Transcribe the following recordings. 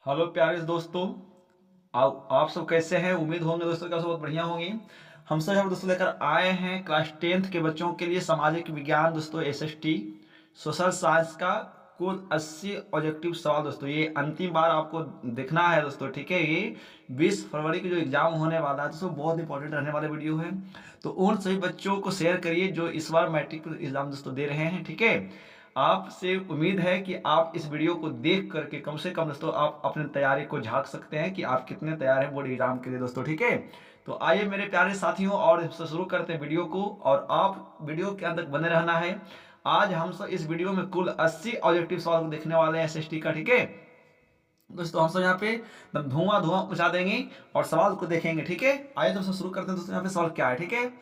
Hello प्यारे दोस्तों। आप सब कैसे हैं? उम्मीद होंगे दोस्तों कि आप सब बहुत बढ़िया होंगे। हम सब यहाँ पर दोस्तों लेकर आए हैं क्लास 10th के बच्चों के लिए सामाजिक विज्ञान दोस्तों एसएसटी सोशल साइंस का कुल 80 ऑब्जेक्टिव सवाल। दोस्तों ये अंतिम बार आपको देखना है दोस्तों, ठीक है। ये 20 फरवरी की जो एग्जाम होने वाला है दोस्तों, बहुत इंपॉर्टेंट रहने वाला वीडियो है। तो उन सभी बच्चों को शेयर करिए जो इस बार मैट्रिक एग्जाम दोस्तों दे रहे हैं, ठीक है। आपसे उम्मीद है कि आप इस वीडियो को देख करके कम से कम दोस्तों आप अपने तैयारी को झांक सकते हैं कि आप कितने तैयार हैं बोर्ड एग्जाम के लिए दोस्तों, ठीक है। तो आइए मेरे प्यारे साथियों, और शुरू करते हैं वीडियो को, और आप वीडियो के अंदर बने रहना है। आज हम सब इस वीडियो में कुल 80 ऑब्जेक्टिव सवाल को देखने वाले हैं एसएसटी का, ठीक है। दोस्तों हम सब यहाँ पे एकदम धुआं धुआं मचा देंगे और सवाल को देखेंगे, ठीक है। आइए दोस्तों शुरू करते हैं। दोस्तों यहाँ पे सवाल क्या है, ठीक है।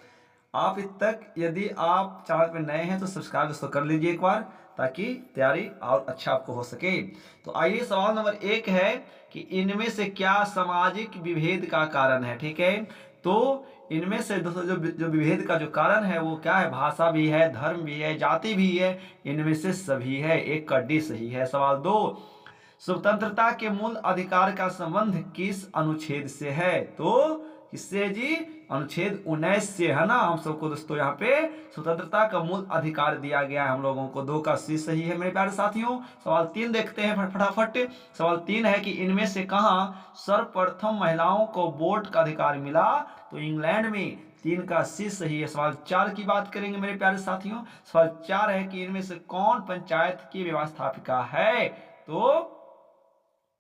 आप इत तक यदि आप चैनल पे नए हैं तो सब्सक्राइब दोस्तों कर लीजिए एक बार, ताकि तैयारी और अच्छा आपको हो सके। तो आइए सवाल नंबर 1 है कि इनमें से क्या सामाजिक विभेद का कारण है, ठीक है। तो इनमें से दोस्तों जो विभेद का जो कारण है वो क्या है? भाषा भी है, धर्म भी है, जाति भी है, इनमें से सभी है। एक का डी सही है। सवाल 2, स्वतंत्रता के मूल अधिकार का संबंध किस अनुच्छेद से है? तो किससे जी? अनुच्छेद 19 से, है ना। हम सबको दोस्तों यहाँ पे स्वतंत्रता का मूल अधिकार दिया गया है हम लोगों को। 2 का सी सही है मेरे प्यारे साथियों। सवाल 3 देखते हैं फटाफट। सवाल 3 है कि इनमें से कहाँ सर्वप्रथम महिलाओं को वोट का अधिकार मिला? तो इंग्लैंड में। 3 का सी सही है। सवाल 4 की बात करेंगे मेरे प्यारे साथियों। सवाल 4 है कि इनमें से कौन पंचायत की व्यवस्थापिका है? तो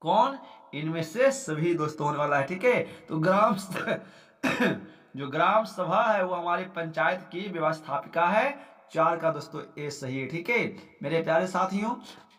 कौन? इनमें से सभी दोस्तों होने वाला है, ठीक है। तो जो ग्राम सभा है वो हमारी पंचायत की व्यवस्थापिका है। 4 का दोस्तों ए सही है, ठीक है मेरे प्यारे साथियों।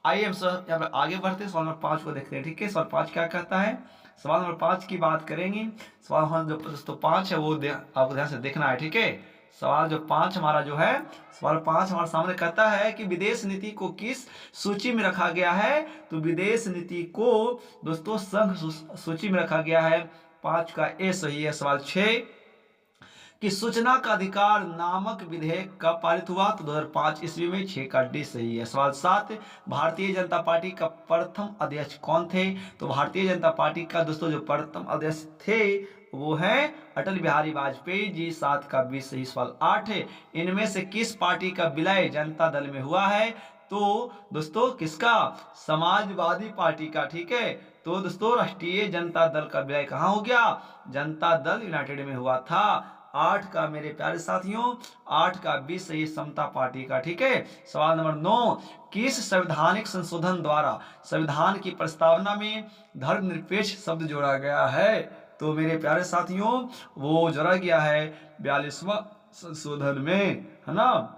आइए हम सब यहाँ पर आगे बढ़ते हैं, सवाल नंबर 5 को देखते हैं, ठीक है। सवाल 5 क्या कहता है? सवाल नंबर 5 की बात करेंगे। सवाल जो दोस्तों 5 है वो आपको ध्यान से देखना है, ठीक है। सवाल जो 5 हमारा जो है, सवाल 5 हमारे सामने कहता है कि विदेश नीति को किस सूची में रखा गया है? तो विदेश नीति को दोस्तों संघ सूची में रखा गया है। 5 का ए सही है। सवाल 6 कि सूचना का अधिकार नामक विधेयक कब पारित हुआ? तो 2005 ईस्वी में। 6 का डी सही है। सवाल 7 भारतीय जनता पार्टी का प्रथम अध्यक्ष कौन थे? तो भारतीय जनता पार्टी का दोस्तों जो प्रथम अध्यक्ष थे वो है अटल बिहारी वाजपेयी जी। 7 का बी सही। सवाल 8 इनमें से किस पार्टी का विलय जनता दल में हुआ है? तो दोस्तों किसका? समाजवादी पार्टी का, ठीक है। तो दोस्तों राष्ट्रीय जनता दल का विलय कहाँ हो गया? जनता दल यूनाइटेड में हुआ था। 8 का मेरे प्यारे साथियों, 8 का बी सही, समता पार्टी का, ठीक है। सवाल नंबर 9 किस संवैधानिक संशोधन द्वारा संविधान की प्रस्तावना में धर्मनिरपेक्ष शब्द जोड़ा गया है? तो मेरे प्यारे साथियों वो जोड़ा गया है 42वां संशोधन में, है ना।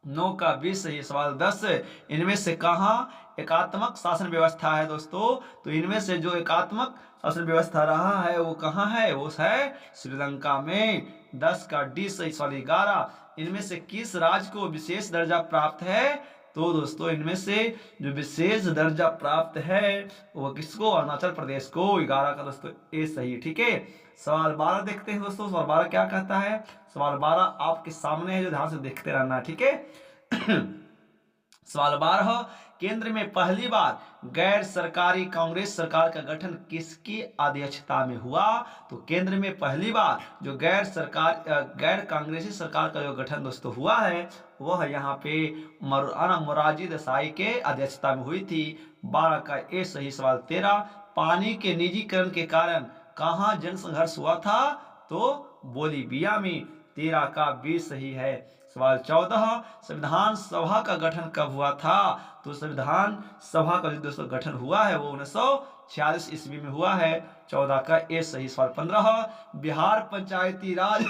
9 का 20 सही। सवाल 10 इनमें से कहाँ एकात्मक शासन व्यवस्था है? दोस्तों तो इनमें से जो एकात्मक शासन व्यवस्था रहा है वो कहाँ है? वो है श्रीलंका में। 10 का डी सही। सवाल 11 इनमें से किस राज्य को विशेष दर्जा प्राप्त है? तो दोस्तों इनमें से जो विशेष दर्जा प्राप्त है वो किसको? अरुणाचल प्रदेश को। 11 का दोस्तों ए सही, ठीक है। सवाल 12 देखते हैं दोस्तों। सवाल 12 क्या कहता है? सवाल 12 आपके सामने है, जो ध्यान से देखते रहना, ठीक है। सवाल 12 केंद्र में पहली बार गैर सरकारी कांग्रेस सरकार का गठन किसकी अध्यक्षता में हुआ? तो केंद्र में पहली बार जो गैर कांग्रेसी सरकार का जो गठन दोस्तों हुआ है वह यहाँ पे मोरारजी देसाई के अध्यक्षता में हुई थी। 12 का ए सही। सवाल 13 पानी के निजीकरण के कारण कहाँ जनसंघर्ष हुआ था? तो बोलीविया में। 13 का बी सही है। सवाल 14 संविधान सभा का गठन कब हुआ था? तो संविधान सभा का जो दोस्तों गठन हुआ है वो 1946 ईस्वी में हुआ है। 14 का ए सही। सवाल 15 बिहार पंचायती राज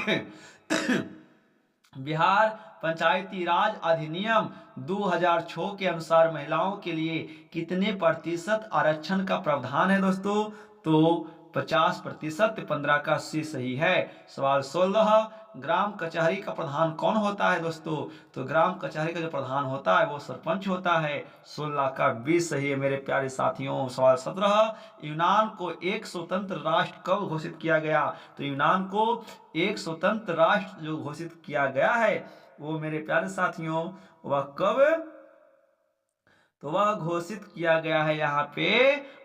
बिहार पंचायती राज अधिनियम 2006 के अनुसार महिलाओं के लिए कितने प्रतिशत आरक्षण का प्रावधान है? दोस्तों तो 50%। 15 का सी सही है। सवाल 16 ग्राम कचहरी का प्रधान कौन होता है? दोस्तों तो ग्राम कचहरी का जो प्रधान होता है वो सरपंच होता है। 16 का बी सही है मेरे प्यारे साथियों। सवाल 17 यूनान को एक स्वतंत्र राष्ट्र कब घोषित किया गया? तो यूनान को एक स्वतंत्र राष्ट्र जो घोषित किया गया है वो मेरे प्यारे साथियों वह कब तो वह घोषित किया गया है यहाँ पे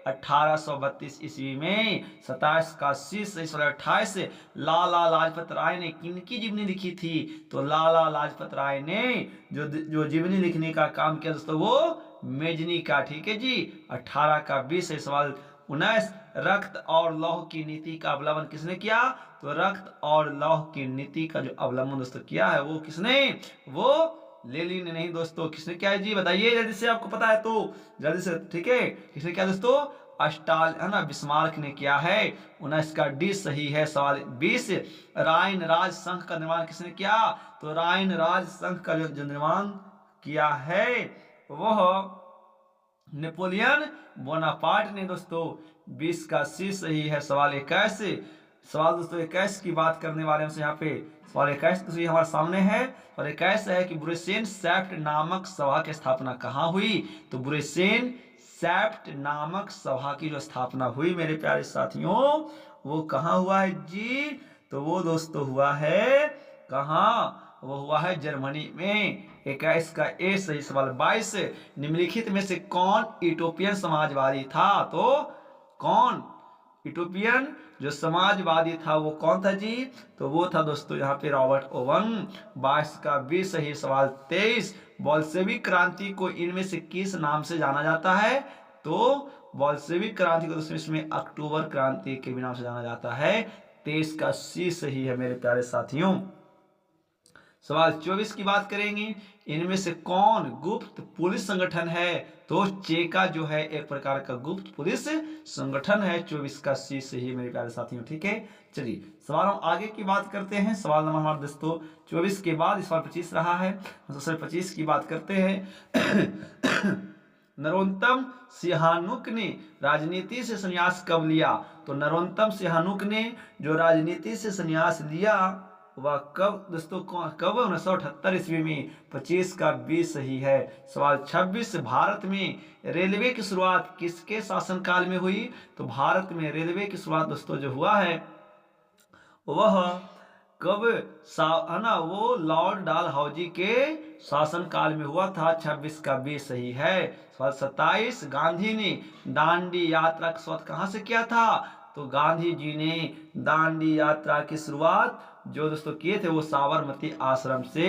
1832 ईस्वी में। 27 का शीर्ष 28 लाला लाजपत राय ने किनकी जीवनी लिखी थी? तो लाला लाजपत राय ने जो जीवनी लिखने का काम किया दोस्तों वो मेजनी का। ठीक है जी। 18 का 20 है सवाल। 19 रक्त और लौह की नीति का अवलंबन किसने किया? तो रक्त और लौह की नीति का जो अवलंबन दोस्तों किया है वो किसने? वो लेनिन ने नहीं दोस्तों। किसने किया है जी? बताइए जल्दी से, आपको पता है तो जल्दी से। ठीक है, किसने किया दोस्तों? स्टालिन है ना, बिस्मार्क ने किया है। 19 का डी सही है सवाल। 20 राइन राज संघ का निर्माण किसने किया? तो राइन राज संघ का जो निर्माण किया है वह नेपोलियन बोनापार्ट ने दोस्तों। 20 का सी सही है सवाल। 21 सवाल दोस्तों 21 की बात करने वाले हमसे यहाँ पे। सवाल 21 तो हमारे सामने है। और 21 है कि बुरेसेन सैफ्ट नामक सभा की स्थापना कहाँ हुई? तो बुरेसेन सैफ्ट नामक सभा की जो स्थापना हुई मेरे प्यारे साथियों वो कहाँ हुआ है जी? तो वो दोस्तों हुआ है कहाँ? वो हुआ है जर्मनी में। 21 का ए सही सवाल। 22 निम्नलिखित में से कौन यूटोपियन समाजवादी था? तो कौन यूटोपियन जो समाजवादी था वो कौन था जी? तो वो था दोस्तों यहाँ पे रॉबर्ट ओवन। 22 का बी सही सवाल। 23 बोल्शेविक क्रांति को इनमें से किस नाम से जाना जाता है? तो बोल्शेविक क्रांति को दोस्तों इसमें अक्टूबर क्रांति के भी नाम से जाना जाता है। 23 का सी सही है मेरे प्यारे साथियों। सवाल 24 की बात करेंगे। इनमें से कौन गुप्त पुलिस संगठन है? तो चेका जो है एक प्रकार का गुप्त पुलिस संगठन है। 24 का सी सही मेरे प्यारे साथियों। ठीक है, चलिए सवाल हम आगे की बात करते हैं। सवाल नंबर हमारा दोस्तों 24 के बाद इस बार 25 रहा है। दूसरे 25 की बात करते हैं। नरोत्तम सिहानुक ने राजनीति से संन्यास कब लिया? तो नरोत्तम सिहानुक ने जो राजनीति से संन्यास लिया वह कब दोस्तों? कब? 1978 ईस्वी में। 25 का 20 सही है सवाल। 26 भारत में रेलवे की शुरुआत किसके शासनकाल में हुई? तो भारत में रेलवे की शुरुआत दोस्तों जो हुआ है वह कब है ना, वो लॉर्ड डालहौजी के शासनकाल में हुआ था। 26 का 20 सही है सवाल। 27 गांधी ने दांडी यात्रा की शुरुआत कहाँ से किया था? तो गांधी जी ने दांडी यात्रा की शुरुआत जो दोस्तों किए थे वो साबरमती आश्रम से।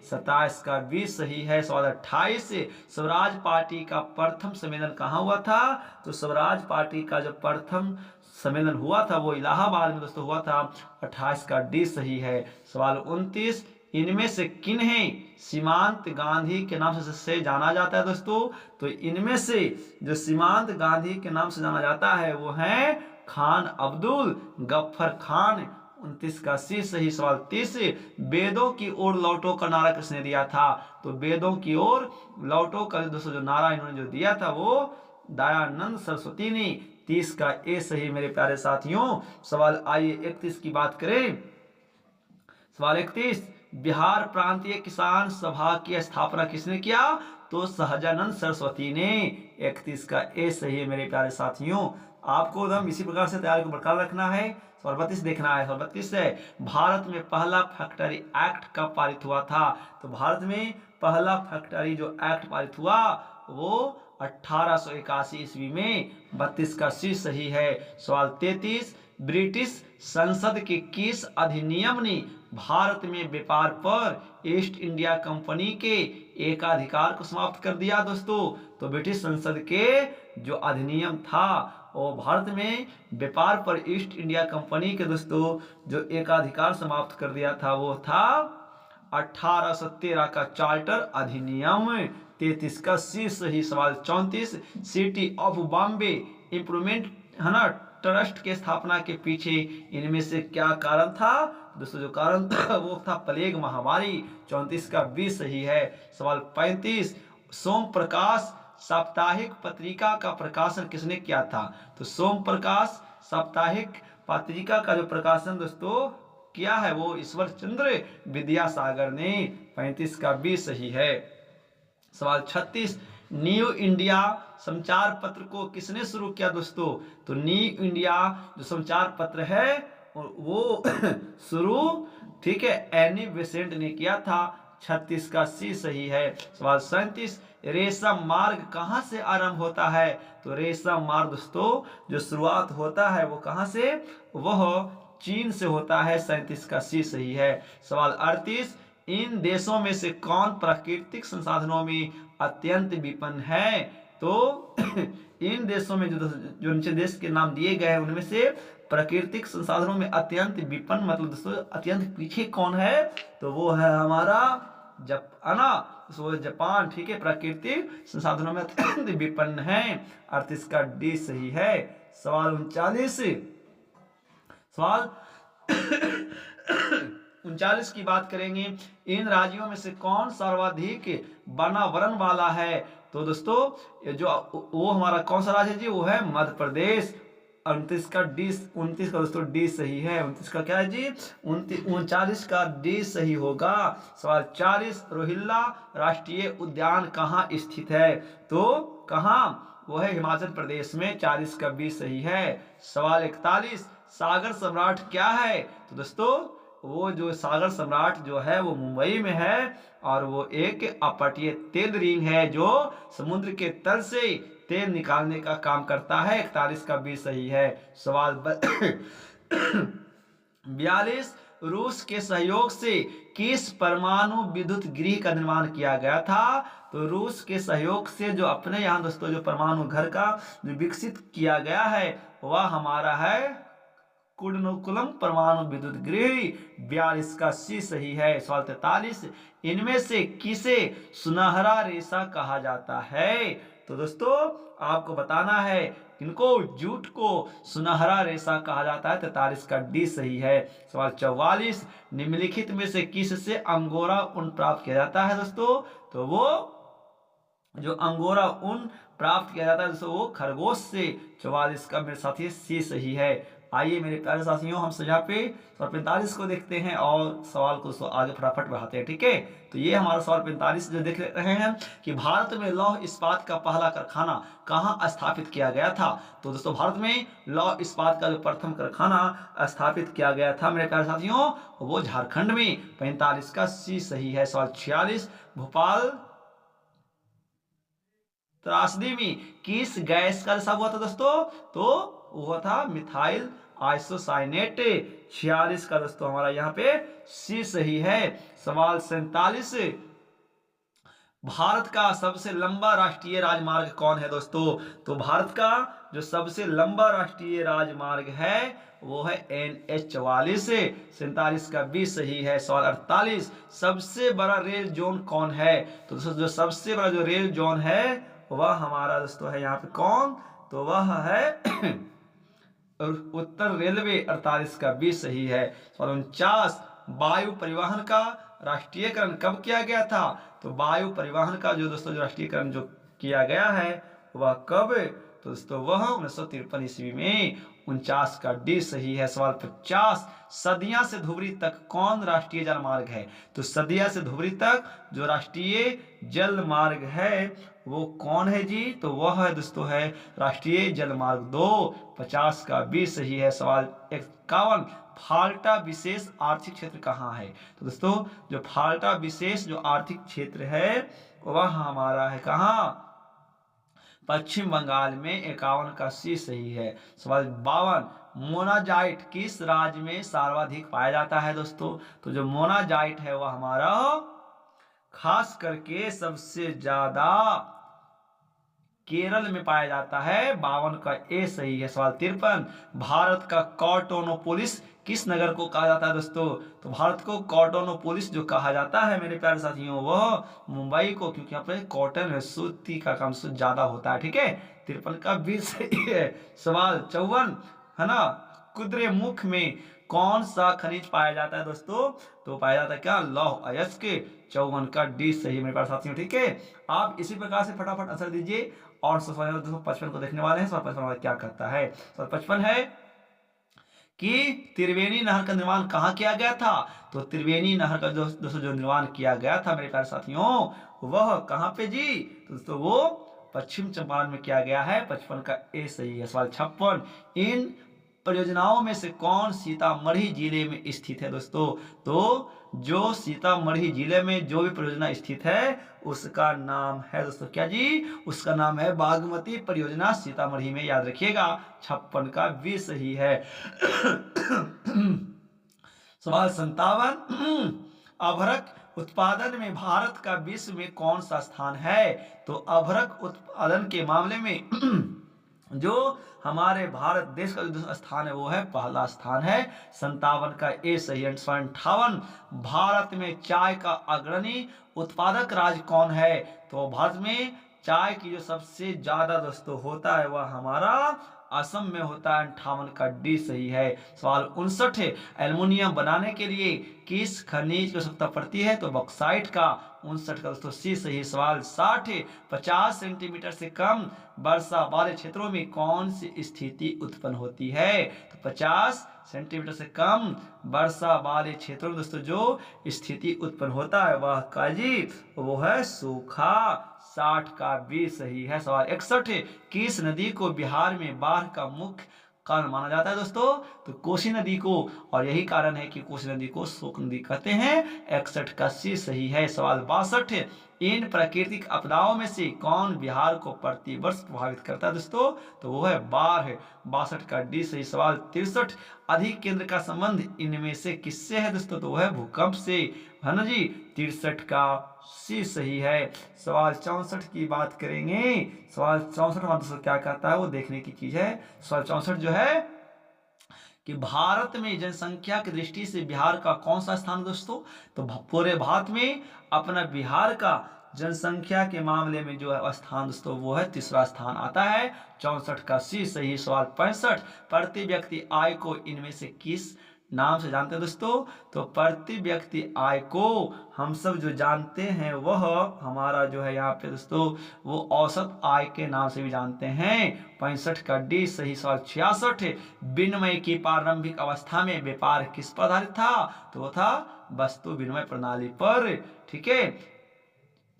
27 का 20 सही है सवाल। 28 स्वराज पार्टी का प्रथम सम्मेलन कहाँ हुआ था? तो स्वराज पार्टी का जो प्रथम सम्मेलन हुआ था वो इलाहाबाद में दोस्तों हुआ था। 28 का डी सही है सवाल। 29 इनमें से किन्हें सीमांत गांधी के नाम से जाना जाता है दोस्तों? तो इनमें से जो सीमांत गांधी के नाम से जाना जाता है वो है खान अब्दुल गफ्फर खान। 29 का सी सही सवाल। 30 वेदों की ओर लौटो का नारा किसने दिया था? तो वेदों की ओर लौटो का दोस्तों जो नारा इन्होंने जो दिया था वो दयानंद सरस्वती ने। 30 का ए सही मेरे प्यारे साथियों सवाल। आइए 31 की बात करें। सवाल 31 बिहार प्रांतीय किसान सभा की स्थापना किसने किया? तो सहजानंद सरस्वती ने। 31 का ए सही है मेरे प्यारे साथियों। आपको एकदम इसी प्रकार से तैयारी को बरकरार रखना है। सवाल 32 देखना है। सवाल 32 है भारत में पहला फैक्टरी एक्ट कब पारित हुआ था? तो भारत में पहला फैक्टरी जो एक्ट पारित हुआ वो 1881 ईस्वी में। 32 का सी सही है सवाल। 33 ब्रिटिश संसद के किस अधिनियम ने भारत में व्यापार पर ईस्ट इंडिया कंपनी के एकाधिकार को समाप्त कर दिया दोस्तों? तो ब्रिटिश संसद के जो अधिनियम था वो भारत में व्यापार पर ईस्ट इंडिया कंपनी के दोस्तों जो एकाधिकार समाप्त कर दिया था वो था 1813 का चार्टर अधिनियम। 33 का सी सही सवाल। 34 सिटी ऑफ बॉम्बे इंप्रूवमेंट है ना ट्रस्ट के स्थापना के पीछे इनमें से क्या कारण था? दोस्तों जो कारण था वो था प्लेग महामारी। 34 का 20 सही है सवाल। 35 सोम प्रकाश साप्ताहिक पत्रिका का प्रकाशन किसने किया था? तो सोम प्रकाश साप्ताहिक पत्रिका का जो प्रकाशन दोस्तों किया है वो ईश्वर चंद्र विद्यासागर ने। 35 का 20 सही है सवाल। 36 न्यू इंडिया संचार पत्र को किसने शुरू किया दोस्तों? तो न्यू इंडिया जो संचार पत्र है वो शुरू ठीक है एनी बेसेंट ने किया था। 36 का सी सही है। सवाल 37, रेशम मार्ग कहाँ से आरंभ होता है? तो रेशम मार्ग दोस्तों जो शुरुआत होता है वो कहाँ से? वह चीन से होता है। 37 का सी सही है। सवाल 38, इन देशों में से कौन प्राकृतिक संसाधनों में अत्यंत विपन्न है? तो इन देशों में जो नीचे देश के नाम दिए गए हैं उनमें से प्राकृतिक संसाधनों में अत्यंत विपन्न मतलब दोस्तों अत्यंत पीछे कौन है? तो वो है हमारा जापान। ठीक है, प्राकृतिक संसाधनों में अत्यंत विपन्न है। 38 का डी सही है। सवाल 39, सवाल 39 की बात करेंगे, इन राज्यों में से कौन सर्वाधिक वनावरण वाला है? तो दोस्तों ये जो वो हमारा कौन सा राज्य है जी? वो है मध्य प्रदेश। 29 का दोस्तों डी सही है। 29 का क्या है जी? 39 का डी सही होगा। सवाल 40, रोहिल्ला राष्ट्रीय उद्यान कहाँ स्थित है? तो कहाँ? वो है हिमाचल प्रदेश में। 40 का बी सही है। सवाल 41, सागर सम्राट क्या है? तो दोस्तों वो जो सागर सम्राट जो है वो मुंबई में है और वो एक अपतटीय तेल रिंग है जो समुद्र के तल से तेल निकालने का काम करता है। 41 का बी सही है। सवाल 42, रूस के सहयोग से किस परमाणु विद्युत गृह का निर्माण किया गया था? तो रूस के सहयोग से जो अपने यहाँ दोस्तों जो परमाणु घर का जो विकसित किया गया है वह हमारा है कुडनकुलम परमाणु विद्युत गृह। 42 का सी सही है। सवाल 43, इनमें से किसे सुनहरा रेशा कहा जाता है? तो दोस्तों आपको बताना है इनको जूट को सुनहरा रेशा कहा जाता है। 43 का डी सही है। सवाल 44, निम्नलिखित में से किससे अंगोरा ऊन प्राप्त किया जाता है? दोस्तों तो वो जो अंगोरा ऊन प्राप्त किया जाता है दोस्तों वो खरगोश से। 44 का मेरे साथी सी सही है। आइए मेरे प्यारे साथियों हम यहाँ पे सवाल 45 को देखते हैं और सवाल को आगे फटाफट बढ़ाते हैं। ठीक है, तो ये हमारा सवाल 45 जो देख रहे हैं कि भारत में लौह इस्पात का पहला कारखाना कहाँ स्थापित किया गया था? तो दोस्तों भारत में लौह इस्पात का जो प्रथम कारखाना स्थापित किया गया था मेरे प्यारे साथियों वो झारखंड में। 45 का सी सही है। सवाल 46, भोपाल त्रासदी में किस गैस का रिसाव हुआ था दोस्तों? तो वो था मिथाइल आइसोसाइनेट। 46 का दोस्तों हमारा यहाँ पे सी सही है। सवाल 47, भारत का सबसे लंबा राष्ट्रीय राजमार्ग कौन है दोस्तों? तो भारत का जो सबसे लंबा राष्ट्रीय राजमार्ग है वो है NH44। 47 का बी सही है। सवाल 48, सबसे बड़ा रेल जोन कौन है? तो दोस्तों जो सबसे बड़ा जो रेल जोन है वह हमारा दोस्तों है यहाँ पे कौन? तो वह है उत्तर रेलवे। 48 का बी सही है। सवाल 49, वायु परिवहन का राष्ट्रीयकरण कब किया गया था? तो वायु परिवहन का जो दोस्तों जो राष्ट्रीयकरण जो किया गया है वह कब? तो दोस्तों वह 1953 ईस्वी में। 49 का डी सही है। सवाल 50, सदिया से धुबरी तक कौन राष्ट्रीय जल मार्ग है? तो सदिया से धुबरी तक जो राष्ट्रीय जल मार्ग है वो कौन है जी? तो वह है दोस्तों है राष्ट्रीय जल मार्ग 2। 50 का बी सही है। सवाल 51, फाल्टा विशेष आर्थिक क्षेत्र कहाँ है? तो दोस्तों जो फाल्टा विशेष जो आर्थिक क्षेत्र है वह हमारा है कहाँ? पश्चिम बंगाल में। 51 का सी सही है। सवाल 52, मोनाजाइट किस राज्य में सर्वाधिक पाया जाता है दोस्तों? तो जो मोनाजाइट है वह हमारा खास करके सबसे ज्यादा केरल में पाया जाता है। 52 का ए सही है। सवाल 53, भारत का कॉटोनोपोलिस किस नगर को कहा जाता है दोस्तों? तो भारत को कॉटोनोपोलिस जो कहा जाता है मेरे प्यारे साथियों वह मुंबई को, क्योंकि यहाँ पे कॉटन है सूती का काम ज्यादा होता है। ठीक है, 53 का बी सही है। सवाल 54 है ना, कुद्रेमुख में कौन सा खनिज पाया जाता है दोस्तों? तो पाया जाता है क्या? लौह अयस्क। 54 का डी सही मेरे पास साथियों। ठीक है, आप इसी प्रकार से फटाफट आंसर दीजिए और सवाल 255 को देखने वाले हैं। सवाल 55 क्या कहता है? सवाल 55 है कि त्रिवेणी नहर का निर्माण कहाँ किया गया था? तो त्रिवेणी नहर का दोस्तों जो निर्माण किया गया था मेरे प्यारे साथियों वह कहाँ पे जी? तो दोस्तों वो पश्चिम चंपारण में किया गया है। 55 का ए सही है। सवाल 56, इन परियोजनाओं में से कौन सीतामढ़ी जिले में स्थित है दोस्तों? तो जो सीतामढ़ी जिले में जो भी परियोजना स्थित है उसका नाम है दोस्तों क्या जी, उसका नाम है बागमती परियोजना सीतामढ़ी में, याद रखिएगा। 56 का बी सही है। सवाल 57, अभ्रक उत्पादन में भारत का विश्व में कौन सा स्थान है? तो अभ्रक उत्पादन के मामले में जो हमारे भारत देश का जो स्थान है वो है पहला स्थान है। 57 का ए सही है। 58, भारत में चाय का अग्रणी उत्पादक राज्य कौन है? तो भारत में चाय की जो सबसे ज्यादा दोस्तों होता है वह हमारा असम में होता है। 58 का डी सही है। सवाल 59, एल्युमिनियम बनाने के लिए किस खनिज की आवश्यकता पड़ती है? तो बॉक्साइट का। 59 का दोस्तों सी सही। सवाल 60, 50 सेंटीमीटर से कम वर्षा वाले क्षेत्रों में कौन सी स्थिति उत्पन्न होती है? तो 50 सेंटीमीटर से कम वर्षा वाले क्षेत्रों में दोस्तों जो स्थिति उत्पन्न होता है वह काजी वो है सूखा। 60 का बी सही है। सवाल 61, किस नदी को बिहार में बाढ़ का मुख्य कारण माना जाता है दोस्तों? तो कोसी नदी को, और यही कारण है कि कोसी नदी को शोक नदी कहते हैं। 61 का सी सही है। सवाल 62, इन प्राकृतिक आपदाओं में से कौन बिहार को प्रतिवर्ष प्रभावित करता है दोस्तों? तो वो है बाढ़। 62 का डी सही। सवाल 63, अधिक केंद्र का संबंध इनमें से किससे है दोस्तों? तो वो है भूकंप से, है ना जी। 63 का सी सही है। सवाल 64 की बात करेंगे। सवाल 64 में दोस्तों क्या कहता है वो देखने की चीज है। सवाल 64 जो है कि भारत में जनसंख्या की दृष्टि से बिहार का कौन सा स्थान दोस्तों? तो पूरे भारत में अपना बिहार का जनसंख्या के मामले में जो है स्थान दोस्तों वो है तीसरा स्थान आता है। 64 का सी सही। सवाल 65, प्रति व्यक्ति आय को इनमें से किस नाम से जानते हैं दोस्तों? तो प्रति व्यक्ति आय को हम सब जो जानते हैं वह हमारा जो है यहाँ पे दोस्तों वो औसत आय के नाम से भी जानते हैं। 65 का डी सही। सवाल 66, विनिमय की प्रारंभिक अवस्था में व्यापार किस पर आधारित था? तो वो था वस्तु विनिमय प्रणाली पर। ठीक है।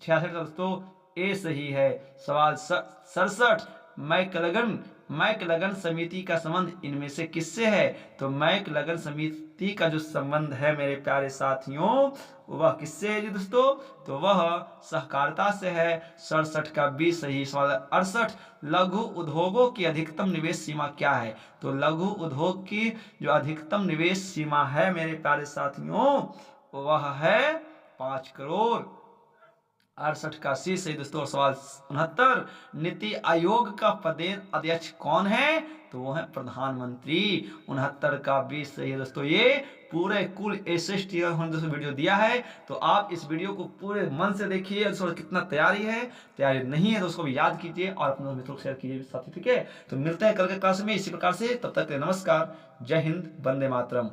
66 का दोस्तों ए सही है। सवाल 67, मैकलगन समिति का संबंध इनमें से किससे है? तो मैकलगन समिति का जो संबंध है मेरे प्यारे साथियों वह किससे है जी दोस्तों? तो वह सहकारिता से है। 67 का बी सही। सवाल 68, लघु उद्योगों की अधिकतम निवेश सीमा क्या है? तो लघु उद्योग की जो अधिकतम निवेश सीमा है मेरे प्यारे साथियों वह है 5 करोड़। 68 का सी सही दोस्तों। सवाल 69, नीति आयोग का प्रदेश अध्यक्ष कौन है? तो वो है प्रधानमंत्री। 69 का बी सही है दोस्तों। ये पूरे कुल एसएसटी दोस्तों वीडियो दिया है तो आप इस वीडियो को पूरे मन से देखिए। दोस्तों कितना तैयारी है, तैयारी नहीं है तो उसको भी याद कीजिए और अपने मित्रों को शेयर कीजिए साथी। ठीक है, तो मिलते हैं कल के क्लास में इसी प्रकार से। तब तक के नमस्कार, जय हिंद, वंदे मातरम।